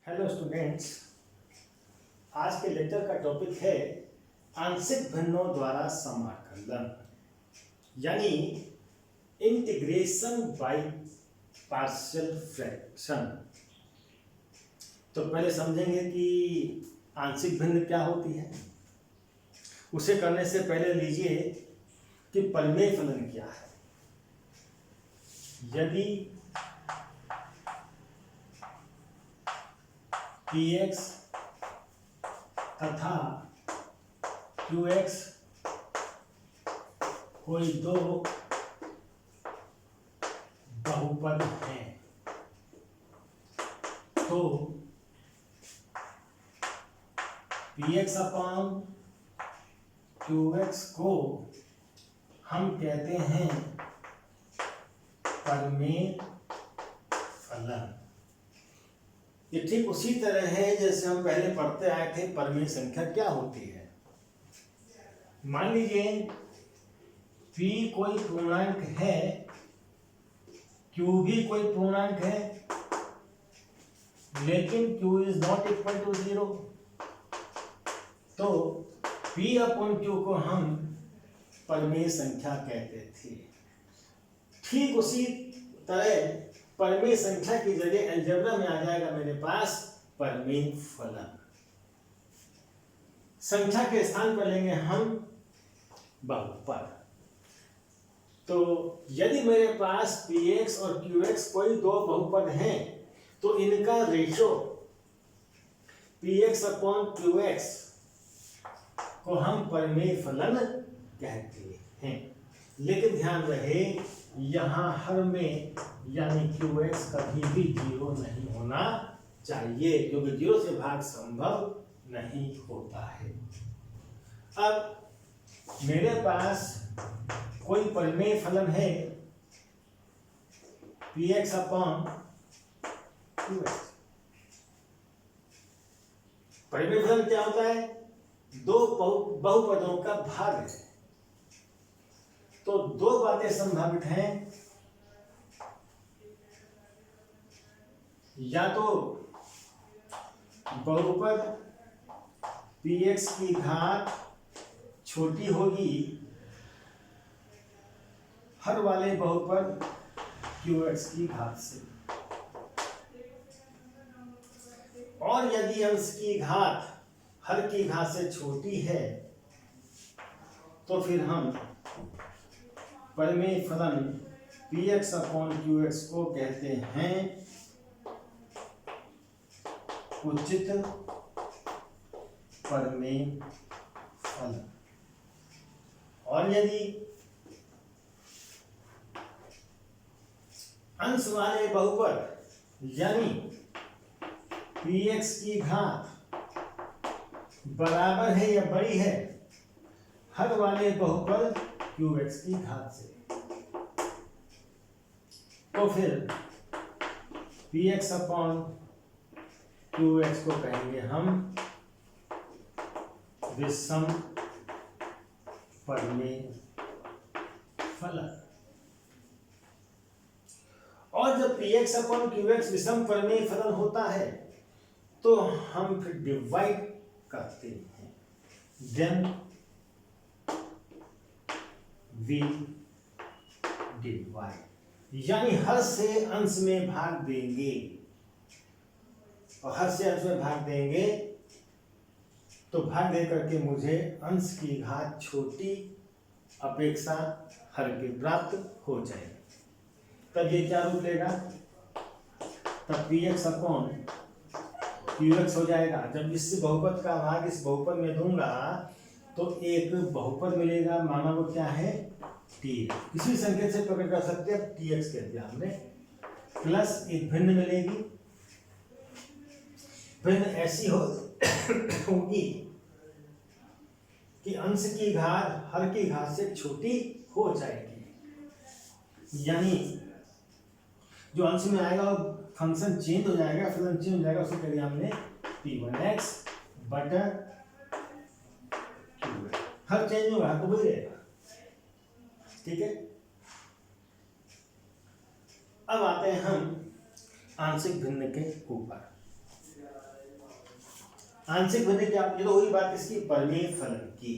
Hello students, आज के lecture का टॉपिक है आंशिक भिन्नों द्वारा समाकलन यानी इंटीग्रेशन बाय पार्शियल फ्रैक्शन। तो पहले समझेंगे कि आंशिक भिन्न क्या होती है। उसे करने से पहले लीजिए कि परिमेय फलन क्या है। यदि px तथा qx कोई दो बहुपद हैं तो px अपॉन qx को हम कहते हैं परिमेय फलन। ये ठीक उसी तरह है जैसे हम पहले पढ़ते आए थे परिमेय संख्या क्या होती है। मान लीजिए p कोई पूर्णांक है, q भी कोई पूर्णांक है, लेकिन q is not equal to 0, तो p अपॉन q को हम परिमेय संख्या कहते थे। ठीक उसी तरह परिमेय संख्या की जगह अलजेब्रा में आ जाएगा मेरे पास परिमेय फलन। संख्या के स्थान पर लेंगे हम बहुपद। तो यदि मेरे पास px और qx कोई दो बहुपद हैं तो इनका रेशो px अपॉन qx को हम परिमेय फलन कहते हैं। लेकिन ध्यान रहे यहाँ हर में यानी qx कभी भी 0 नहीं होना चाहिए, क्योंकि 0 से भाग संभव नहीं होता है। अब मेरे पास कोई परिमेय फलन है px अपॉन qx। परिमेय फलन क्या होता है? दो बहुपदों का भाग है। तो दो बातें संभावित हैं, या तो बहुपद px की घात छोटी होगी हर वाले बहुपद qx की घात से, और यदि अंश की घात हर की घात से छोटी है तो फिर हम परिमेय फलन px अपॉन qx को कहते हैं उचित परिमेय फलन। और यदि अंश वाले बहुपद यानी px की घात बराबर है या बड़ी है हर वाले बहुपद qx की घात से, तो फिर px अपॉन qx को कहेंगे हम विषम परिमेय फलन। और जब px अपॉन qx विषम परिमेय फलन होता है तो हम फिर डिवाइड करते हैं। देन वी डिवाइड, यानी हर से अंश में भाग देंगे, और हर से अंश में भाग देंगे तो भाग दे करके मुझे अंश की घात छोटी अपेक्षा हर के प्राप्त हो जाएगी। तब ये क्या रूप लेगा? तब px अपॉन qx हो जाएगा। जब इस बहुपद का भाग इस बहुपद में दूंगा तो एक बहुपद मिलेगा, माना वो क्या है t। किसी संकेत से प्रकट कर सकते हैं, tx कह दिया हमने, प्लस एक भिन्न मिलेगी। भिन्न ऐसी होगी कि अंश की घात हर की घात से छोटी हो जाएगी, यानी जो अंश में आएगा वो फंक्शन चेंज हो जाएगा, फलन चेंज हो जाएगा। उसे कह दिया हमने p1x बटा q। हर चेंज होगा तो हो जाएगा, ठीक है। अब आते हैं हम आंशिक भिन्न के ऊपर। आंशिक भिन्न की ये तो हुई बात किसकी, परिमेय फलन की।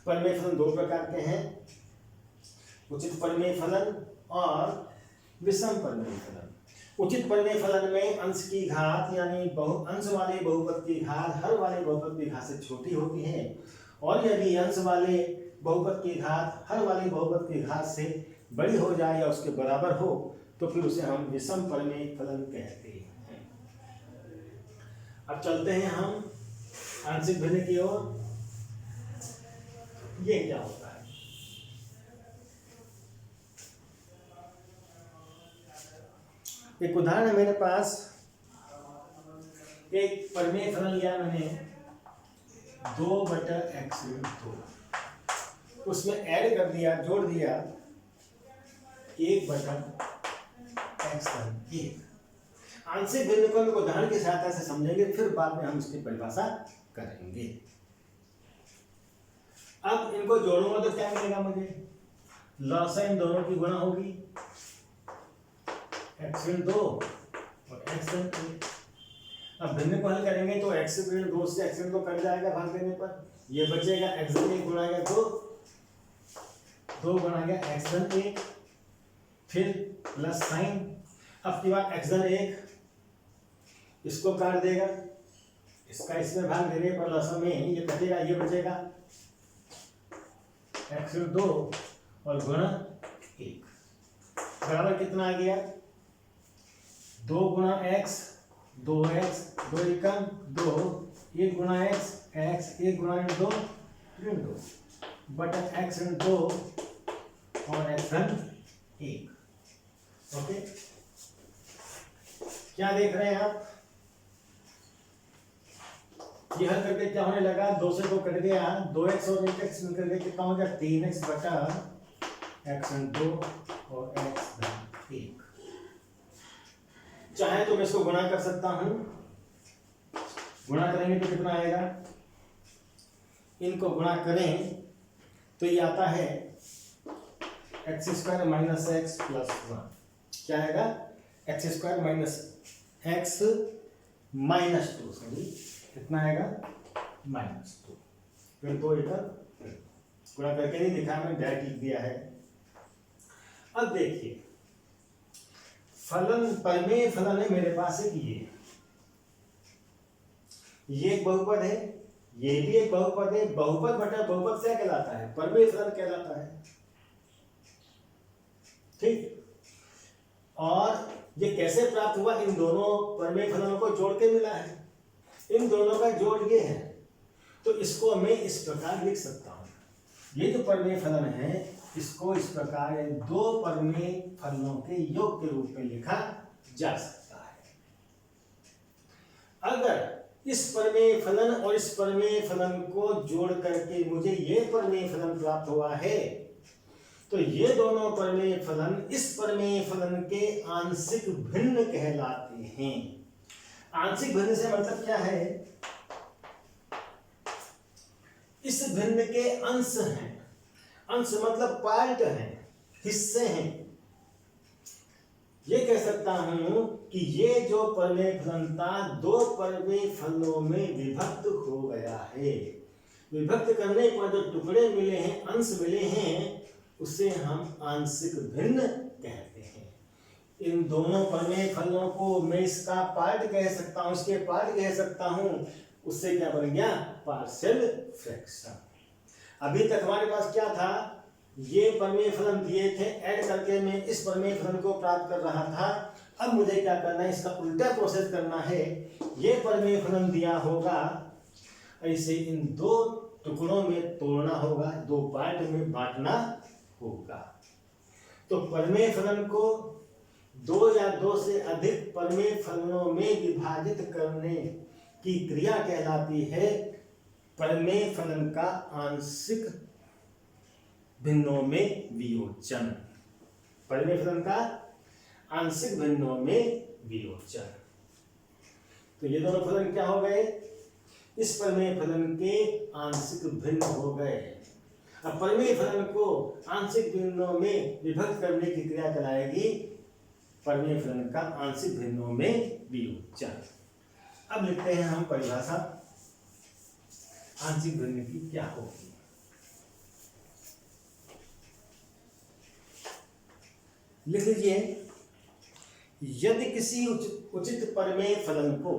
परिमेय फलन दो प्रकार के हैं, उचित परिमेय फलन और विषम परिमेय फलन। उचित परिमेय फलन में अंश की घात यानी अंश वाले बहुपद की घात हर वाले बहुपद की घात से छोटी होती है, और यदि अंश वाले बहुपद की घात हर वाले बहुपद की घात से बड़ी हो जाए या उसके बराबर हो तो फिर उसे हम विषम परिमेय फलन कहते हैं। अब चलते हैं हम आंशिक भिन्न की ओर। ये क्या होता है, एक उदाहरण है मेरे पास। एक परिमेय फलन लिया मैंने 2/x², उसमें ऐड कर दिया, जोड़ दिया 1/x²। आंशिक भिन्न को उदाहरण की सहायता से समझेंगे, फिर बाद में हम इसकी परिभाषा करेंगे। अब इनको जोड़ूंगा तो क्या मिलेगा मुझे, लॉसा इन दोनों की गुणा होगी, x² 2 और x²। अब भिन्न को हल करेंगे तो x² 2 से x² को कट जाएगा भाग देने पर, ये बचेगा x² गुणा 2, 2 गुणा x², फिर प्लस साइन। अब की बात x², इसको काट देगा, इसका इसमें भाग देने पर लसा में ये कटेगा, ये बचेगा x² 2 और गुणा 1 बराबर कितना आ गया, 2 गुणा x 2x, 2 एकम 2, 1 गुणा x x, 1 गुणा 2 2 बटा x² 2 और x1। ओके, क्या देख रहे हैं आप, ये हल करके क्या होने लगा, 2 से 2 कट गया, 2x और 1x मिलकर के कितना हो गया, 3x बटा x² 2 और x1। चाहे तो मैं इसको गुणा कर सकता हूं, गुणा करेंगे तो कितना आएगा, इनको गुणा करें तो ये आता है x² - x + 1। क्या आएगा, x² - x -2, सॉरी कितना आएगा, -2। फिर 2 इधर गुणा करके नहीं दिखा, मैंने डायरेक्ट लिख दिया है। अब देखिए फलन, परिमेय फलन है मेरे पास एक ये एक बहुपद है, ये भी एक बहुपद है। बहुपद बटा बहुपद क्या कहलाता है, परिमेय फलन कहलाता है, ठीक। और ये कैसे प्राप्त हुआ, इन दोनों परिमेय फलनों को जोड़ के मिला है, इन दोनों का जोड़ ये है, तो इसको मैं इस प्रकार लिख सकता हूं। ये जो परिमेय फलन है इसको इस प्रकार दो परिमेय फलनों के योग के रूप में लिखा जा सकता है। अगर इस परिमेय फलन और इस परिमेय फलन को जोड़ करके मुझे ये परिमेय फलन प्राप्त हुआ है, तो ये दोनों परिमेय फलन इस परिमेय फलन के आंशिक भिन्न कहलाते हैं। आंशिक भिन्न से मतलब क्या है, इस भिन्न के अंश हैं, अंश मतलब पार्ट है, हिस्से हैं। ये कह सकता हूं कि ये जो परिमेय फलन था दो परिमेय फलनों में विभक्त हो गया है। विभक्त करने पर जो टुकड़े मिले हैं, अंश मिले हैं, उसे हम आंशिक भिन्न कहते हैं। इन दोनों परिमेय फलनों को मैं इसका पार्ट कह सकता हूं, इसके पार्ट कह सकता हूं, उससे क्या बन गया, पार्शियल फ्रैक्शन। अभी तक हमारे पास क्या था, ये परिमेय फलन दिए थे, ऐड करके मैं इस परिमेय फलन को प्राप्त कर रहा था। अब मुझे क्या करना है, इसका उल्टा प्रोसेस करना है। ये परिमेय फलन दिया होगा, ऐसे इन दो टुकड़ों में तोड़ना होगा, दो पार्ट में बांटना होगा। तो परिमेय फलन को दो या दो से अधिक परिमेय फलनों में विभाजित करने की क्रिया कहलाती है परिमेय फलन का आंशिक भिन्नों में वियोजन। परिमेय फलन का आंशिक भिन्नों में वियोजन। तो ये दोनों फलन क्या हो गए, इस परिमेय फलन के आंशिक भिन्न हो गए। अब परिमेय फलन को आंशिक भिन्नों में विभक्त करने की क्रिया कहलाएगी परिमेय फलन का आंशिक भिन्नों में वियोजन। अब लिखते हैं हम परिभाषा आंशिक भिन्न की क्या होगी। लिख लीजिए, यदि किसी उचित परिमेय फलन को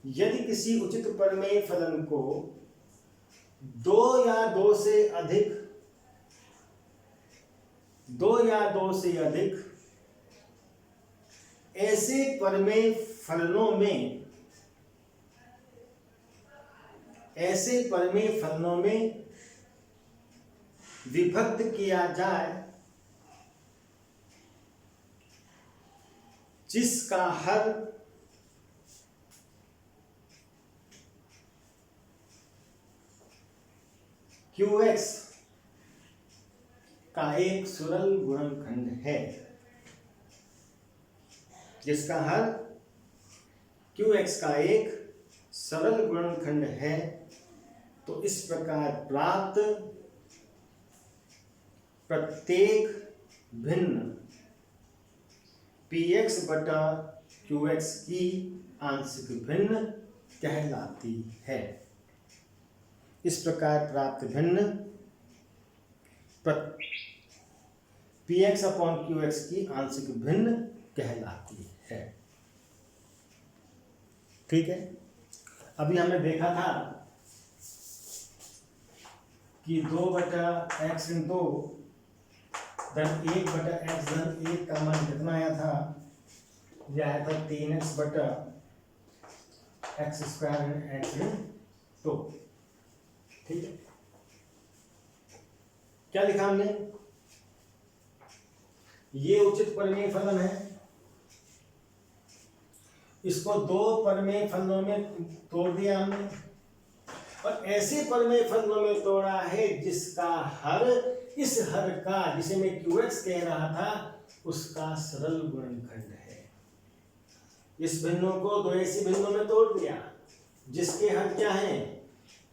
यदि किसी उचित परिमेय फलन को दो या दो से अधिक ऐसे परिमेय फलनों में विभक्त किया जाए जिसका हर QX का एक सरल गुणनखंड है, जिसका हर QX का एक सरल गुणनखंड है, तो इस प्रकार प्राप्त प्रत्येक भिन्न PX बटा QX की आंशिक भिन्न कहलाती है। इस प्रकार प्राप्त भिन्न PX अपॉन QX की आंशिक भिन्न कहलाती है। ठीक है, अभी हमने देखा था कि 2/x इन 2 धन 1/x धन 1 का मान कितना आया था, यह आया था 3x बटा x स्क्वायर x इन 2। ठीक है, क्या लिखा हमने, ये उचित परिमेय फलन है, इसको दो परिमेय फलनों में तोड़ दिया हमने, और ऐसे परिमेय फलनों में तोड़ा है जिसका हर इस हर का, जिसे मैं QX कह रहा था, उसका सरल गुणनखंड है। इस भिन्नों को दो ऐसी भिन्नों में तोड़ दिया जिसके हर क्या है,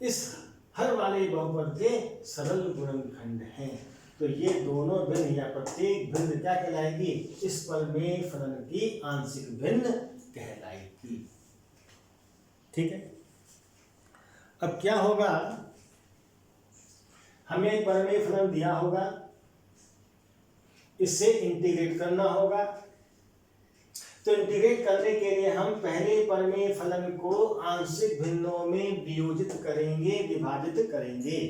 इस हर वाले बहुपद के सरल गुणनखंड हैं। तो ये दोनों भिन्न या प्रत्येक भिन्न क्या कहलाएगी, इस परिमेय फलन की आंशिक भिन्न कहलाएगी। ठीक है, अब क्या होगा, हमें परिमेय फलन दिया होगा, इससे इंटीग्रेट करना होगा। तो इंटीग्रेट करने के लिए हम पहले परिमेय फलन को आंशिक भिन्नों में वियोजित करेंगे, विभाजित करेंगे,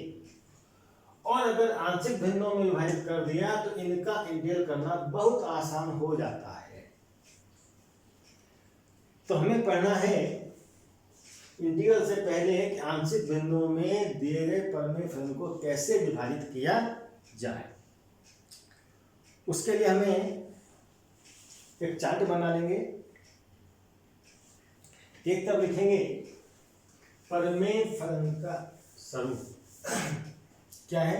और अगर आंशिक भिन्नों में विभाजित कर दिया तो इनका इंटीग्रल करना बहुत आसान हो जाता है। तो हमें पढ़ना है इंटीग्रल से पहले कि आंशिक भिन्नों में दिए गए परिमेय फलन को कैसे विभाजित किया जाए। उसके लिए हमें एक चार्ट बना लेंगे। एक तरफ लिखेंगे परिमेय फलन का स्वरूप क्या है,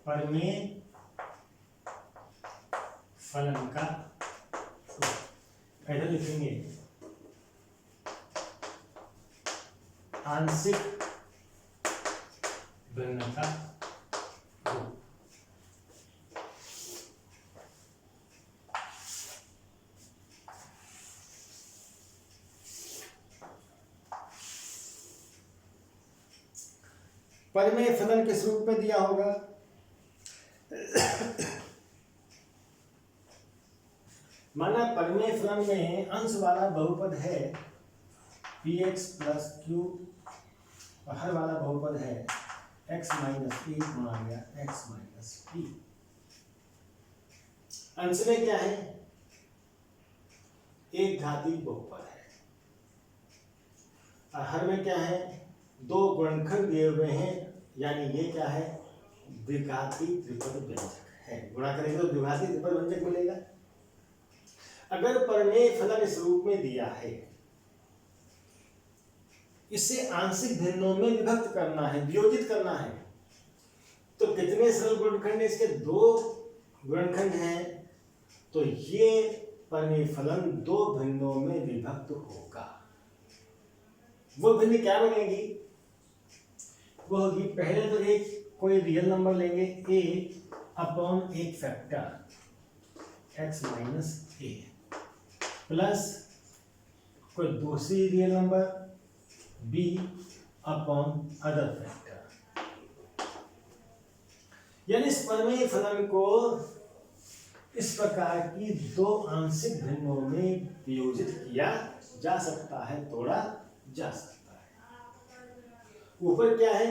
परिमेय फलन का इधर लिखेंगे आंशिक भिन्नता। परिमेय फलन किस रूप में दिया होगा, माना परिमेय फलन में अंश वाला बहुपद है px प्लस q, और हर वाला बहुपद है x माइनस p गुणा गया x माइनस p। अंश में क्या है, एक घातीय बहुपद है, और हर में क्या है, दो गुणनखंड दिए हुए हैं, यानी ये क्या है, द्विघाती त्रिपद व्यंजक है। गुणा करेंगे तो द्विघाती त्रिपद व्यंजक मिलेगा। अगर परिमेय फलन इस रूप में दिया है, इसे आंशिक भिन्नों में विभक्त करना है, वियोजित करना है, तो कितने सरल गुणनखंड, इसके दो गुणनखंड हैं, तो ये परिमेय फलन दो भिन्नों में विभक्त होगा। वो भिन्न क्या बनेगी, वो होगी पहले तो एक कोई रियल नंबर लेंगे a अपॉन एक factor x minus a plus कोई दूसरी real number b upon other factor. यानी इस प्रमेय फलन को इस प्रकार की दो आंशिक भिन्नों में वियोजित किया जा सकता है, तोड़ा जा सकता है। ऊपर क्या है,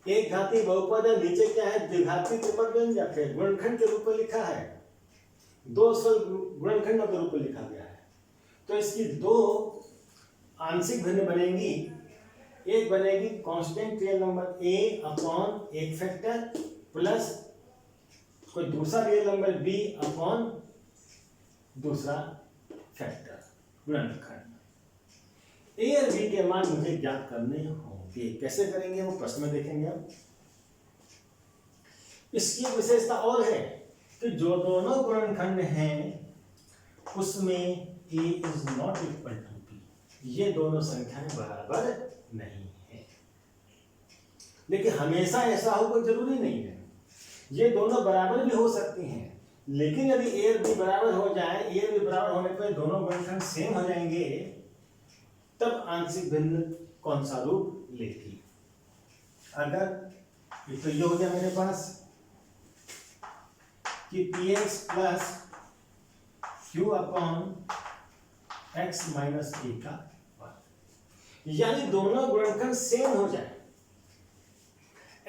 एक घाती बहुपद है, नीचे क्या है, द्विघाती त्रिपद व्यंजक है, गुणनखंड के रूप में लिखा है, दो गुणनखंडों के रूप में लिखा गया है। तो इसकी दो आंशिक भिन्न बनेंगी, एक बनेगी constant real number a upon एक फैक्टर प्लस कोई दूसरा रियल नंबर b अपॉन दूसरा फैक्टर गुणनखंड। a और b के मान मुझे ज्ञात करने होंगे। कैसे करेंगे वो प्रश्न में देखेंगे। अब इसकी विशेषता और है कि जो दोनों गुणनखंड हैं उसमें a is not equal to b, ये दोनों संख्याएं बराबर नहीं है। लेकिन हमेशा ऐसा हो कोई जरूरी नहीं है, ये दोनों बराबर भी हो सकती हैं। लेकिन यदि a और b बराबर हो जाए, a और b बराबर होने पर दोनों गुणनखंड सेम हो जाएंगे, तब आंशिक भिन्न कौन सा रूप लेगी। अगर तो ये हो गया मेरे पास कि px plus q upon x minus a का वर्ग, यानी दोनों गुणनखंड सेम हो जाए,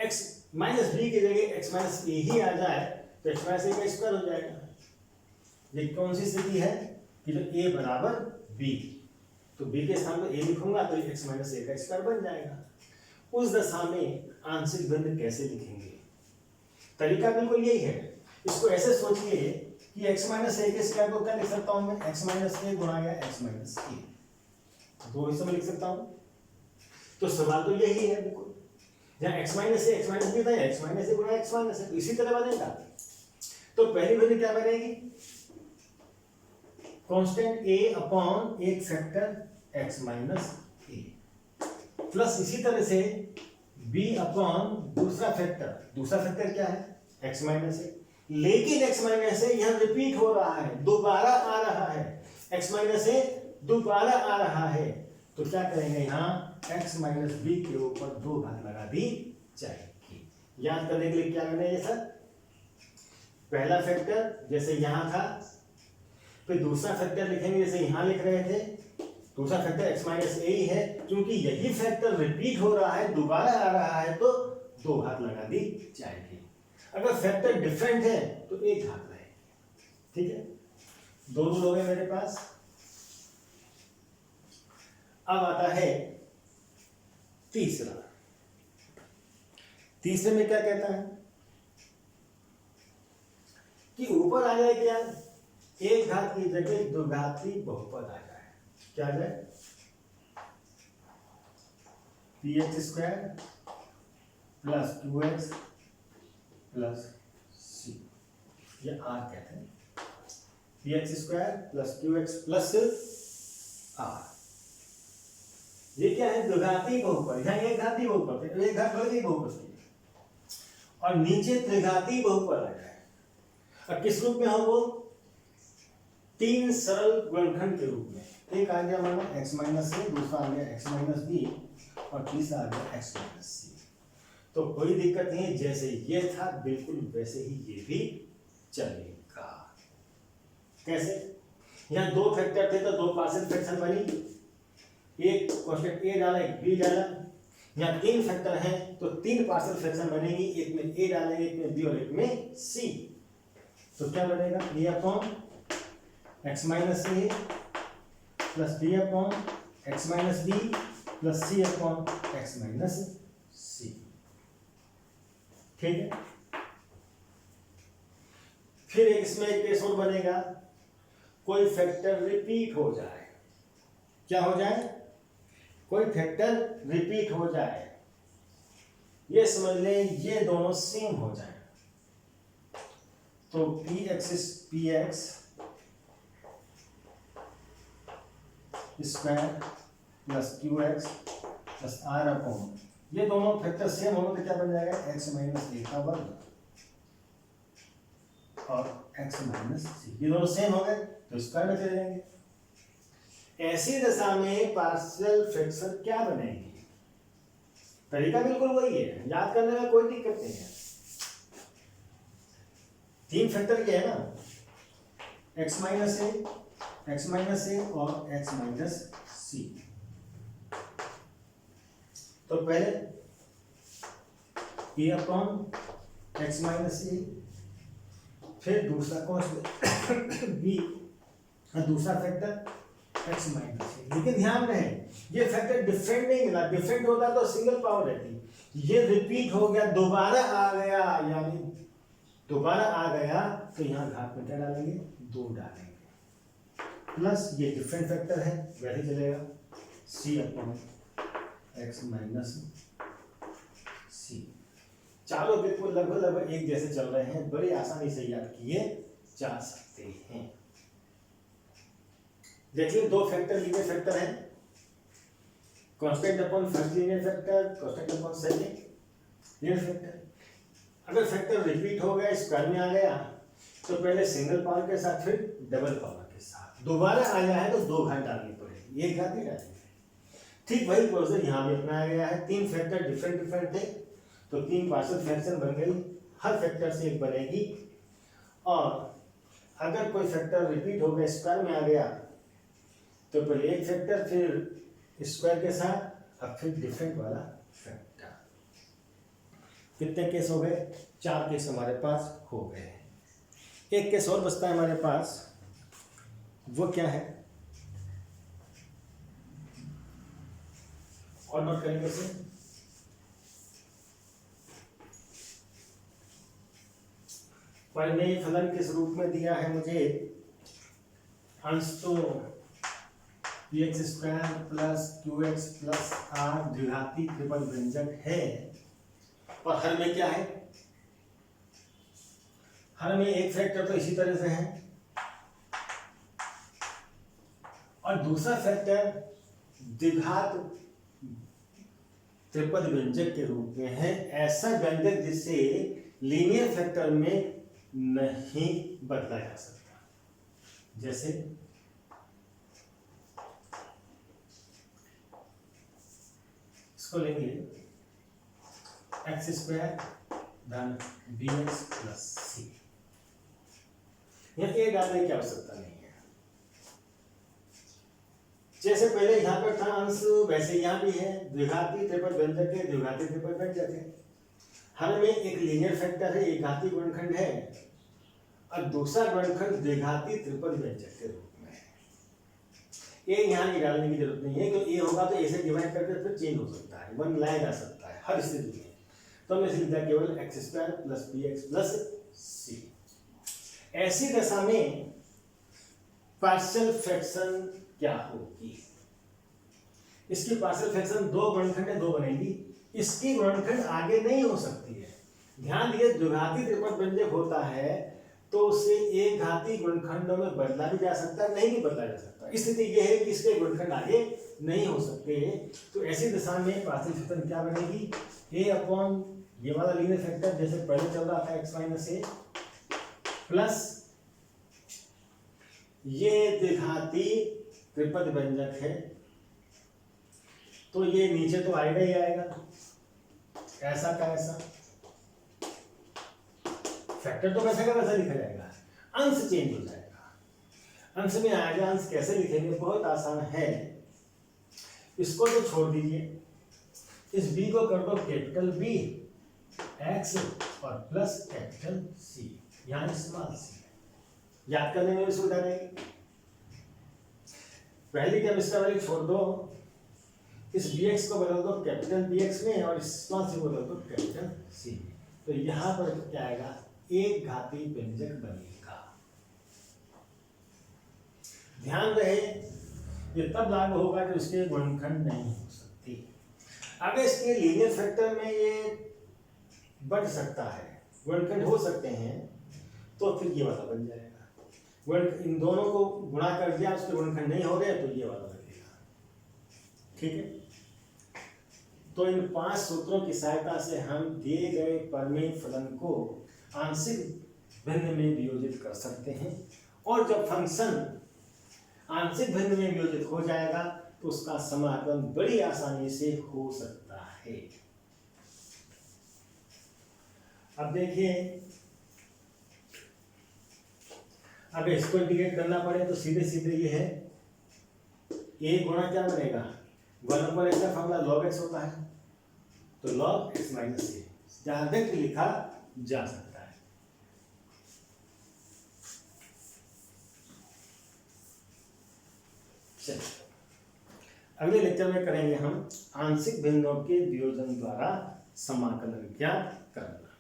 x माइनस बी की जगह x माइनस ए ही आ जाए तो x माइनस ए का स्क्वायर हो जाएगा। ये कौन सी स्थिति है कि जब a बराबर b, तो b के स्थान पर a लिखूंगा तो x माइनस ए का स्क्वायर बन जाएगा। उस दशा में आंशिक भिन्न कैसे लिखेंगे, तरीका बिल्कुल यही है। इसको ऐसे सोचिए कि x माइनस ए के स्क्वायर को क्या लिख सकता हूं मैं, x माइनस ए गुणा गया x माइनस ए, दो हिस्सों में लिख सकता हूं। तो सवाल तो यही है बिल्कुल, जहां x माइनस ए x माइनस बी था, x माइनस ए गुणा x माइनस ए, इसी तरह बनेगा। तो पहली भिन्न क्या बनेगी, कांस्टेंट a अपॉन एक factor x minus a plus इसी तरह से b अपॉन दूसरा फैक्टर क्या है x माइनस ए। लेकिन x माइनस ए यहां रिपीट हो रहा है, दोबारा आ रहा है, x माइनस ए दोबारा आ रहा है, तो क्या करेंगे यहाँ x माइनस बी के ऊपर दो घात लगा दी जाएगी। याद करने के लिए क्या करना है सर, पहला फैक्टर जैसे यहां था, फिर दूसरा फैक्टर लिखेंगे जैसे यहां लिख रहे थे, दूसरा फैक्टर x माइनस ए ही है, क्योंकि यही फैक्टर रिपीट हो रहा है, दोबारा आ रहा है, तो दो घात लगा दी जाएगी। अगर फैक्टर डिफरेंट है तो एक घात रहेगी। ठीक है, दो रूल हो गए मेरे पास। अब आता है तीसरा। तीसरे में क्या कहता है कि ऊपर आ जाए क्या, एक घात की जगह दो घाती बहुपद आ जाए। क्या आ जाए, px square plus 2x plus c, ये r कहते हैं, px square plus 2x plus r। ये क्या है, द्विघाती बहुपद, यहाँ एक घाती बहुपद है, एक घात बढ़ गई बहुपद की, और नीचे त्रिघाती बहुपद आ जाए। अब किस रूप में हो वो, तीन सरल गुणनखंड के रूप में। एक आ गया मानो x माइनस ए, दूसरा आ गया x माइनस बी, और तीसरा आ गया x माइनस सी। तो कोई दिक्कत नहीं है, जैसे ये था बिल्कुल वैसे ही ये भी चलेगा। कैसे, यहाँ दो फैक्टर थे तो दो पार्शियल फ्रैक्शन बनी, एक कांस्टेंट a डाला एक b डाला। यहाँ तीन फैक्टर हैं तो तीन पार्शियल फ्रैक्शन बनेगी, एक में a डालेंगे, एक में b और एक में c। तो क्या बनेगा, a upon x minus a plus b upon x minus b plus c upon x minus c. ठीक है, फिर इसमें एक केस और बनेगा, कोई फैक्टर रिपीट हो जाए। क्या हो जाए, कोई फैक्टर रिपीट हो जाए, ये समझ लें ये दोनों सेम हो जाए। तो px square plus q x plus r upon, ये दोनों फैक्टर सेम होंगे तो क्या बन जाएगा, एक्स माइनस ए का वर्ग और एक्स माइनस सी, ये दोनों सेम हो गए तो स्क्वायर में चले जाएंगे। ऐसी दशा में पार्शियल फ्रैक्शन क्या बनेगी, तरीका बिल्कुल वही है, याद करने में कोई दिक्कत नहीं है। तीन फैक्टर क्या है ना, एक्स माइनस ए और एक्स माइनस सी। तो पहले ए अपॉन एक्स माइनस ए, फिर दूसरा कॉस्ट बी, दूसरा फैक्टर एक्स माइनस ए। लेकिन ध्यान रहे ये फैक्टर डिफरेंट नहीं मिला, डिफरेंट होता तो सिंगल पावर रहती, ये रिपीट हो गया, दोबारा आ गया, यानी दोबारा आ गया तो यहाँ घात में क्या डालेंगे, 2 डालेंगे, प्लस ये डिफरेंट फैक्टर है वैसे चलेगा, सी अपॉन एक्स माइनस सी। चारों बिल्कुल लगभग एक जैसे चल रहे हैं, बड़ी आसानी से याद किए जा सकते हैं। देखिए दो फैक्टर लीनियर फैक्टर हैं, constant upon first linear factor, constant upon second linear factor. अगर फैक्टर रिपीट हो गया, स्क्वायर में आ गया, तो पहले सिंगल पावर के साथ फिर डबल पावर के साथ, दोबारा आया है तो 2 घात डालनी पड़ेगी, 1 घात नहीं डालेंगे। ठीक वही प्रोसेस यहाँ भी अपनाया गया है। 3 फैक्टर डिफरेंट थे तो 3 पार्शियल फ्रैक्शन बन गई, हर फैक्टर से एक बनेगी। और अगर कोई फैक्टर रिपीट हो गया, स्क्वायर में आ गया, तो पहले एक फैक्टर फिर स्क्वायर के साथ, अब फिर डिफरेंट वाला फैक्टर। कितने केस हो गए, 4 केस हमारे पास हो गए। एक केस और बचता है हमारे पास, वो क्या है, और नोट करेंगे इसे। परिमेय फलन किस रूप में दिया है मुझे, अंश तो px square plus q x plus r द्विघाती ट्रिपल व्यंजक है, और हर में क्या है, हर में एक फैक्टर तो इसी तरह से है, और दूसरा फैक्टर द्विघात त्रिपद व्यंजक के रूप में है। ऐसा व्यंजक जिसे लीनियर फैक्टर में नहीं बदला जा सकता, जैसे इसको लेंगे एक्स स्क्वायर धन बी एक्स प्लस सी, यहाँ ए डालने की आवश्यकता नहीं है। जैसे पहले यहाँ पर था अंश, वैसे यहाँ भी है, द्विघाती त्रिपद व्यंजक है, द्विघाती त्रिपद व्यंजक है। हर में एक लीनियर फैक्टर है, एक घाती गुणनखंड है, और दूसरा गुणनखंड द्विघाती त्रिपद व्यंजक के रूप में है। ए यहाँ नहीं डालने की जरूरत नहीं है, क्योंकि ए होगा तो ए से डिवाइड करके फिर चेंज हो सकता है, 1 लाया जा सकता है हर स्थिति में। तो हमने लिख दिया केवल x square plus b x plus c. ऐसी दशा में पार्शियल फ्रैक्शन क्या होगी, इसकी पार्शियल फ्रैक्शन 2 गुणनखंड है, 2 बनेगी, इसकी गुणनखंड आगे नहीं हो सकती है। ध्यान दिए द्विघाती त्रिपद व्यंजक होता है तो उसे एक घाती गुणनखंडों में बदला भी जा सकता है, नहीं भी बदला जा सकता। स्थिति यह है कि इसके गुणनखंड आगे नहीं हो सकते। तो ऐसी दशा में पार्शियल फ्रैक्शन क्या बनेगी, ए अपॉन ये वाला लीनियर फैक्टर जैसे पहले चल रहा था एक्स माइनस ए, प्लस ये द्विघाती त्रिपद व्यंजक है, तो ये नीचे तो आएगा ही आएगा, ऐसा का ऐसा, फैक्टर तो वैसे का वैसा लिखा जाएगा, अंश चेंज हो जाएगा। अंश में आएगा, अंश कैसे लिखेंगे, बहुत आसान है। इसको तो छोड़ दीजिए, इस बी को कर दो कैपिटल बी एक्स और प्लस कैपिटल सी, यहाँ स्मॉल सी, याद करने में भी सुविधा रहेगी। पहली टर्म इसका वैल्यू छोड़ दो, इस bx को बदल दो कैपिटल bx में और स्मॉल सी बदल दो कैपिटल c में, तो यहाँ पर क्या आएगा, एक घाती व्यंजक बनेगा। ध्यान रहे ये तब लागू होगा कि उसके गुणनखंड नहीं हो सकती। अगर इसके लीनियर फैक्टर में ये बढ़ सकता है, गुणनखंड हो सकते हैं, तो फिर ये वाला बन जाएगा। इन दोनों को गुणा कर दिया, उसके गुणनखंड नहीं हो रहे तो ये वाला लगेगा। ठीक है। तो इन 5 सूत्रों की सहायता से हम दिए गए परिमेय फलन को आंशिक भिन्न में वियोजित कर सकते हैं, और जब फंक्शन आंशिक भिन्न में वियोजित हो जाएगा तो उसका समाकलन बड़ी आसानी से हो सकता है। अब देखिए, अब इसको इंटीग्रेट करना पड़े तो सीधे सीधे ये है a गुणा क्या बनेगा, 1/x का फॉर्मूला log x होता है, तो log x माइनस ए डायरेक्ट लिखा जा सकता है। चलिए अगले लेक्चर में करेंगे हम आंशिक भिन्नों के वियोजन द्वारा समाकलन क्या करना।